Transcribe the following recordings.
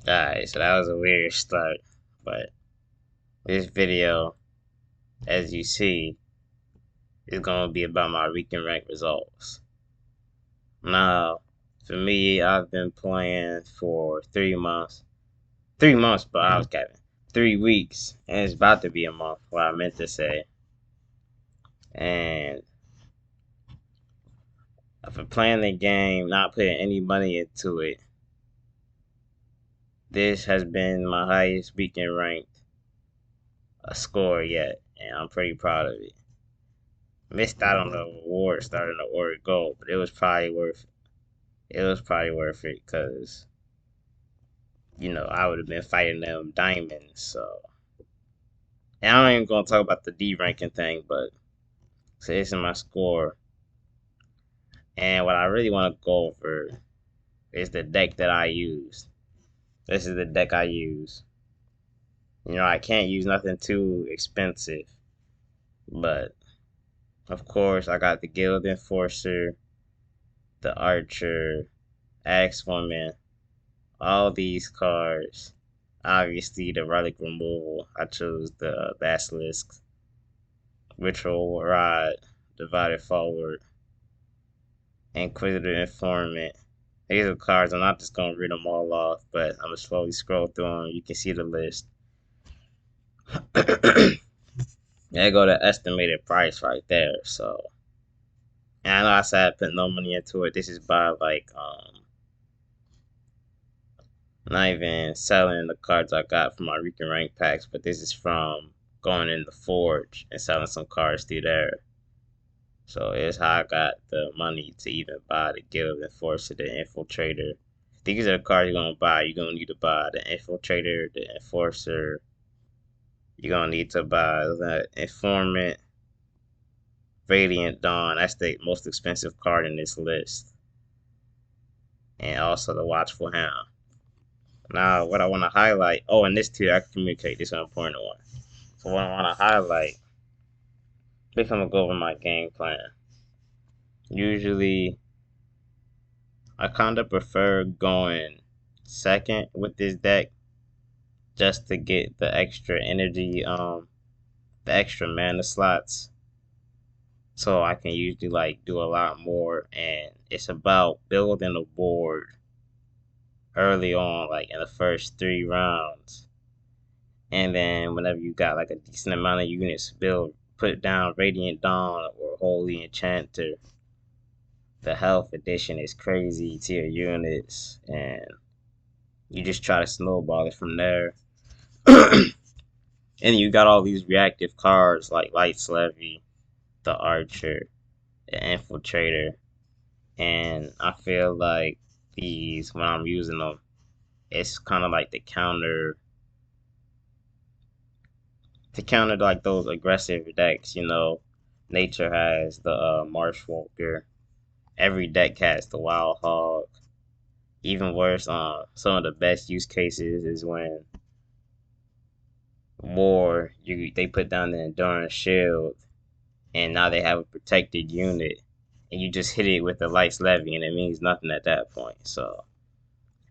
Alright, so that was a weird start, but this video, as you see, is gonna be about my weekend rank results. Now, for me, I've been playing for 3 months. 3 months, but I was capping. 3 weeks, and it's about to be a month, what I meant to say. And for playing the game, not putting any money into it, this has been my highest weekend ranked score yet, and I'm pretty proud of it. Missed out on the award starting the award goal, but it was probably worth it. It was probably worth it because I would have been fighting them diamonds. So, and I'm not even gonna talk about the D ranking thing, but so this is my score, and what I really want to go over is the deck that I use. This is the deck I use. I can't use nothing too expensive, but of course I got the Guild Enforcer, the Archer, Axewoman, all these cards. Obviously, the relic removal. I chose the Basilisk, Ritual Rod, Divided Forward, Inquisitor Informant. These are cards. I'm not just gonna read them all off, but I'm gonna slowly scroll through them. You can see the list. There go the estimated price right there. So, and I know I said I put no money into it. This is by like not even selling the cards I got from my Rican rank packs, but this is from going in the forge and selling some cards through there. So it's how I got the money to even buy the Guild Enforcer, the Infiltrator. These are the cards you're gonna buy. You're gonna need to buy the Infiltrator, the Enforcer. You're gonna need to buy the Informant, Radiant Dawn. That's the most expensive card in this list, and also the Watchful Hound. Now, what I want to highlight. Oh, and this too, I can communicate. This is an important one. So what I want to highlight. I think I'm gonna go over my game plan. Usually, I kind of prefer going second with this deck just to get the extra energy, the extra mana slots, so I can usually like do a lot more. And it's about building a board early on, like in the first 3 rounds, and then whenever you got like a decent amount of units, build put down Radiant Dawn or Holy Enchanter. The health addition is crazy to your units, and you just try to snowball it from there. And you got all these reactive cards like Light's Levy, the Archer, the Infiltrator, and I feel like these when I'm using them, it's kind of like the counter to counter like those aggressive decks. Nature has the Marshwalker. Every deck has the Wild Hog. Even worse, some of the best use cases is when war they put down the endurance shield and now they have a protected unit and you just hit it with the lights levy and it means nothing at that point. So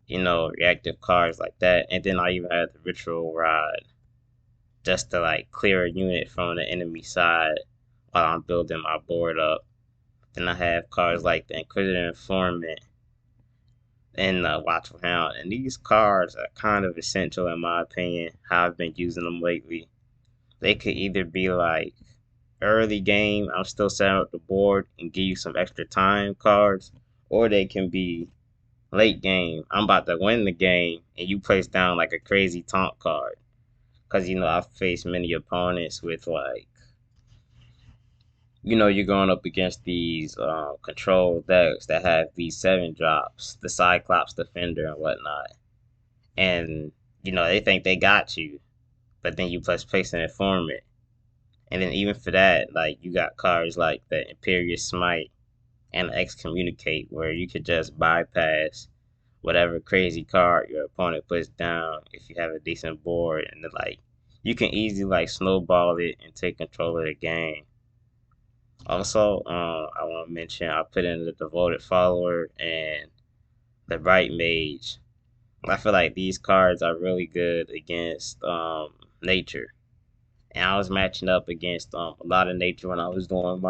reactive cards like that, and then I even had the ritual rod just to like clear a unit from the enemy side while I'm building my board up. Then I have cards like the Inquisitor Informant and the Watchful Hound, and these cards are kind of essential in my opinion. How I've been using them lately, they could either be like early game, I'm still setting up the board and give you some extra time cards, or they can be late game. I'm about to win the game and you place down like a crazy taunt card. Cause I've faced many opponents with like you're going up against these control decks that have these 7 drops, the Cyclops Defender and whatnot, and they think they got you, but then you place an informant. And then even for that, like you got cards like the Imperious Smite and Excommunicate, where you could just bypass whatever crazy card your opponent puts down if you have a decent board, and then like you can easily like snowball it and take control of the game. Also, I want to mention I put in the Devoted Follower and the Bright Mage. I feel like these cards are really good against nature. And I was matching up against a lot of nature when I was doing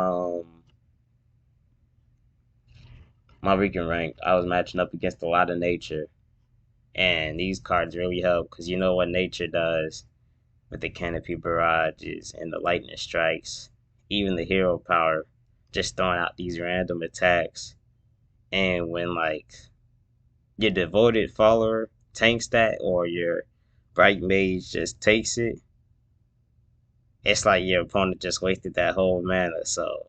my weekend rank. I was matching up against a lot of nature, and these cards really help because you know what nature does with the canopy barrages and the lightning strikes, even the hero power, just throwing out these random attacks. And when like your devoted follower tanks that, or your bright mage just takes it, it's like your opponent just wasted that whole mana. So,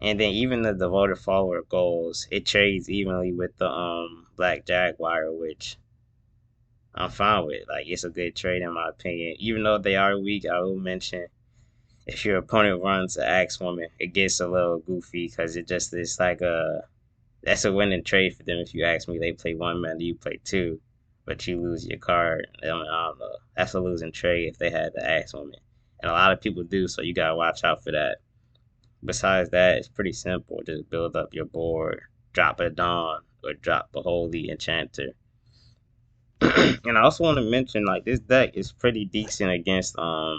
and then even the devoted follower goals, it trades evenly with the black jaguar, which I'm fine with. Like it's a good trade in my opinion. Even though they are weak, I will mention if your opponent runs an axe woman, it gets a little goofy because it just is like a that's a winning trade for them. If you ask me, they play one mana, you play two, but you lose your card. I don't know. That's a losing trade if they had the axe woman, and a lot of people do. So you gotta watch out for that. Besides that, it's pretty simple. Just build up your board, drop a Dawn, or drop a Holy Enchanter. And I also want to mention like this deck is pretty decent against what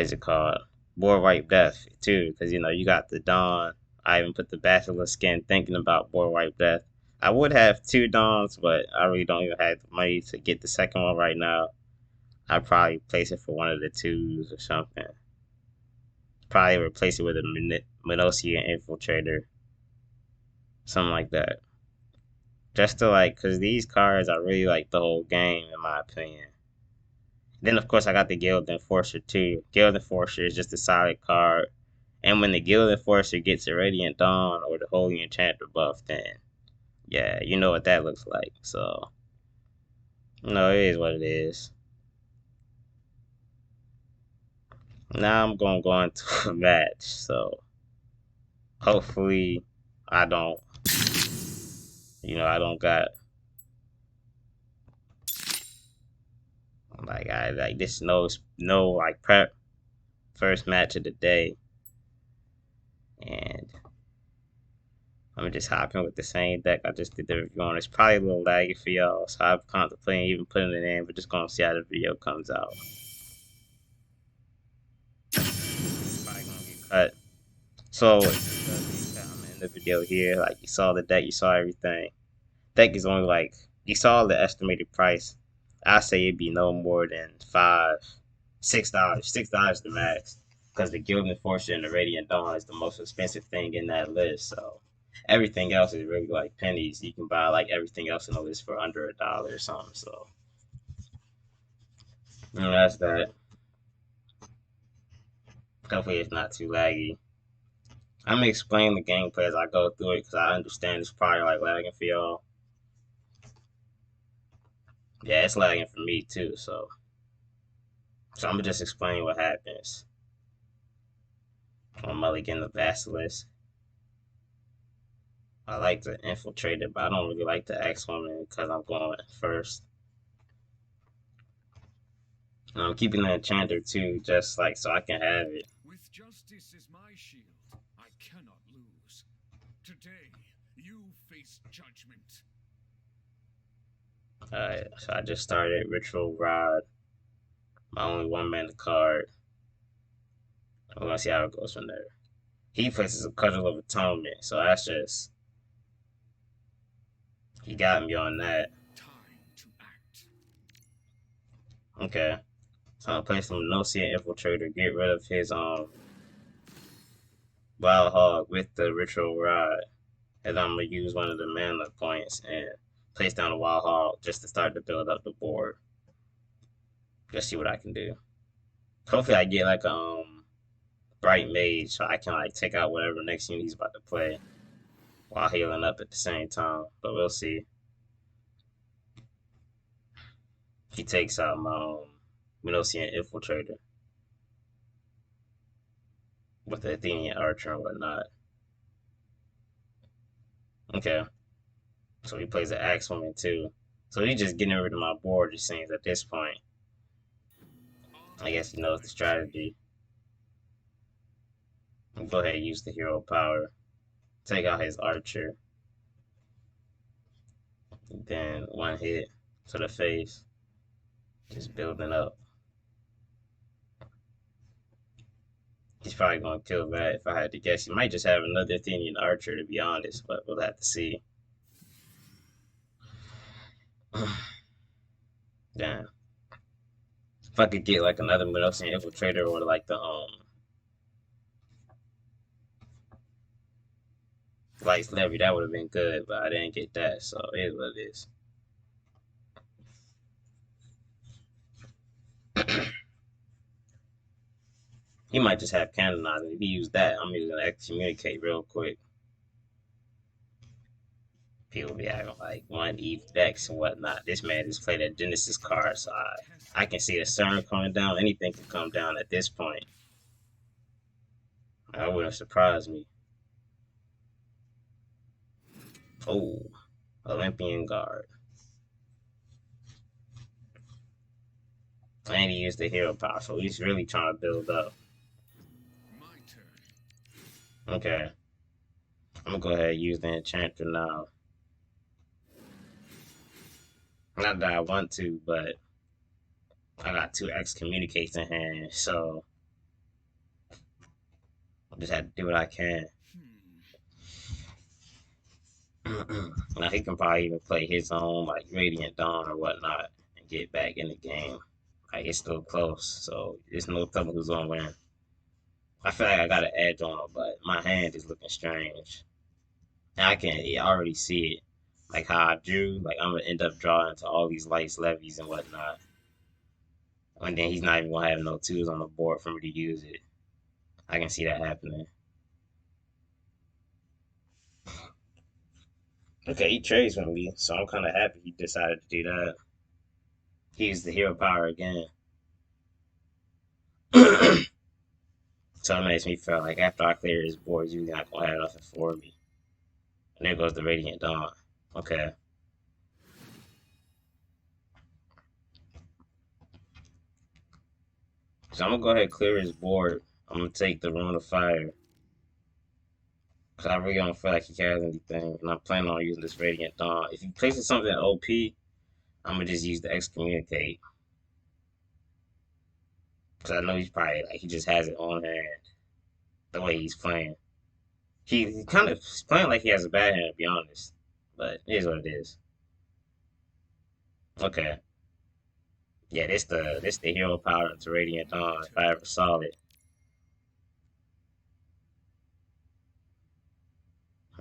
is it called? Board Wipe Death too, because you know you got the Dawn. I even put the Basilisk skin thinking about Board Wipe Death. I would have two Dawns, but I really don't even have the money to get the second one right now. I'd probably place it for one of the twos or something. Probably replace it with a Minosian Infiltrator, something like that. Just to like, cause these cards are really like the whole game in my opinion. Then of course I got the Guild Enforcer too. Guild Enforcer is just a solid card. And when the Guild Enforcer gets a Radiant Dawn or the Holy Enchanter buff, then yeah, you know what that looks like. So no, it is what it is. Now I'm gonna go into a match. So hopefully I don't I don't got like I like this no like prep first match of the day, and I'm just hopping with the same deck I just did the review on. It's probably a little laggy for y'all, so I'm contemplating even putting it in, but just gonna see how the video comes out. It's probably gonna get cut. So I'm in the video here. Like you saw the deck, you saw everything. Deck is only like you saw the estimated price. I say it'd be no more than $6, $6 the max. Because the Guild Enforcer and the Radiant Dawn is the most expensive thing in that list. So everything else is really like pennies. You can buy like everything else in the list for under $1 or something. So that's that. Hopefully it's not too laggy. I'm gonna explain the gameplay as I go through it because I understand it's probably like lagging for y'all. Yeah, it's lagging for me too. So I'm gonna just explain what happens. I'm mulligan the Basilisk. I like the Infiltrator, but I don't really like the Axe Woman because I'm going first. And I'm keeping the Enchanter too, just like so I can have it. With justice as my shield, I cannot lose. Today, you face judgment. Alright, so I just started Ritual Rod, my only one mana card. We're gonna see how it goes from there. He places a Cudgel of Atonement, so that's just he got me on that. Time to act. Okay. So I'm gonna play some Nocia Infiltrator, get rid of his Wild Hog with the Ritual Rod. And I'm gonna use one of the mana points and place down a Wild Hog just to start to build up the board. Just see what I can do. Hopefully I get like a Bright Mage so I can like take out whatever next unit he's about to play while healing up at the same time. But we'll see. He takes out my Minosian Infiltrator with the Athenian Archer and whatnot. Okay. So he plays the Axe Woman too. So he's just getting rid of my board, it seems, at this point. I guess he knows the strategy. Go ahead and use the hero power. Take out his archer. Then one hit to the face, just building up. He's probably gonna kill that if I had to guess. He might just have another Athenian archer to be honest, but we'll have to see. Damn. If I could get like another Minoxian infiltrator or like the light levy, that would have been good, but I didn't get that, so it is what it is. He might just have canonizing. If he used that, I'm just gonna excommunicate real quick. People be having like one ETH decks and whatnot. This man just played a Genesis card, so I can see a CERN coming down. Anything can come down at this point. That wouldn't surprise me. Oh, Olympian Guard. And he used the hero power, so he's really trying to build up. My turn. Okay. I'm gonna go ahead and use the enchanter now. Not that I want to, but I got two excommunicates in hand, so I just have to do what I can. Now he can probably even play his own like Radiant Dawn or whatnot and get back in the game. Like it's still close, so there's no telling who's gonna win. I feel like I got an edge on him, but my hand is looking strange. And I can already see it. Like how I drew, like I'm gonna end up drawing to all these lights, levies, and whatnot. And then he's not even gonna have no twos on the board for me to use it. I can see that happening. Okay, he trades with me, so I'm kind of happy he decided to do that. He used the hero power again. So it makes me feel like after I clear his board, he's not gonna have nothing for me. And there goes the Radiant Dawn. Okay. So I'm gonna go ahead and clear his board. I'm gonna take the Rune of Fire. Cause I really don't feel like he has anything. And I'm planning on using this Radiant Dawn. If he places something OP, I'm gonna just use the Excommunicate. Cause I know he's probably like he just has it on hand. The way he's playing. He kind of he's playing like he has a bad hand to be honest. But it is what it is. Okay. Yeah, this the hero power into Radiant My Dawn if I turn. ever saw it.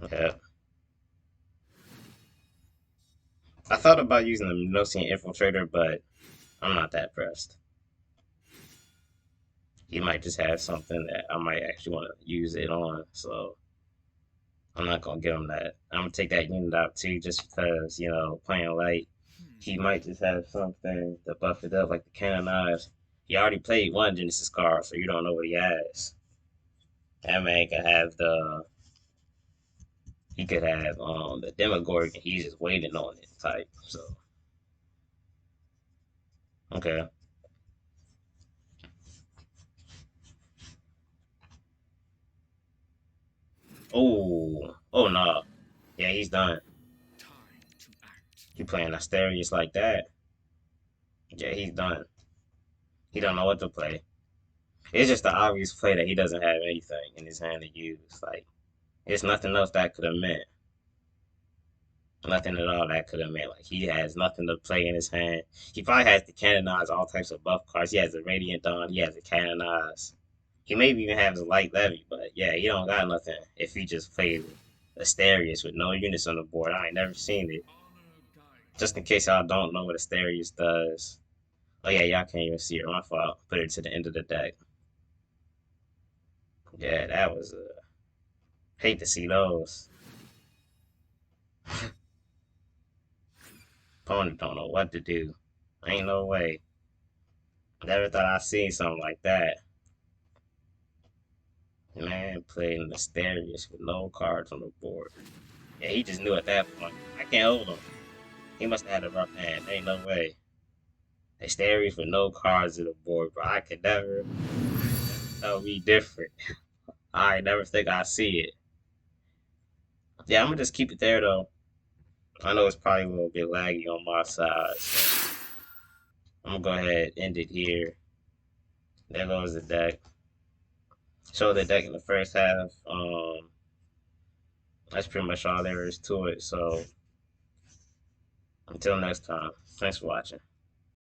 Okay. I thought about using the Minosian Infiltrator, but I'm not that pressed. He might just have something that I might actually want to use it on, so I'm not gonna give him that. I'm gonna take that unit out too, just because playing light, he might just have something to buff it up, like the canonized. He already played one Genesis card, so you don't know what he has. That man could have the Demogorgon. He's just waiting on it type. So okay. Oh no. Yeah, he's done. Time to act. He playing Asterius like that. Yeah, he's done. He don't know what to play. It's just the obvious play that he doesn't have anything in his hand to use. Like, there's nothing else that could have meant. Nothing at all that could have meant. Like, he has nothing to play in his hand. He probably has to canonize all types of buff cards. He has a Radiant Dawn. He has a canonize. He maybe even has a light levy, but yeah, he don't got nothing if he just plays Asterius with no units on the board. I ain't never seen it. Honor guides Just in me. case y'all don't know what Asterius does. Oh yeah, y'all can't even see it. My fault. Put it to the end of the deck. Yeah, that was hate to see those. Opponent don't know what to do. Ain't no way. Never thought I'd seen something like that. Man playing Asterius with no cards on the board. Yeah, he just knew at that point. I can't hold him. He must have had a rough hand. Ain't no way. Asterius with no cards on the board, bro. I could never tell me different. I never think I see it. Yeah, I'm gonna just keep it there though. I know it's probably a little bit laggy on my side, so I'm gonna go ahead and end it here. There goes the deck. Show the deck in the first half. That's pretty much all there is to it. So until next time, thanks for watching.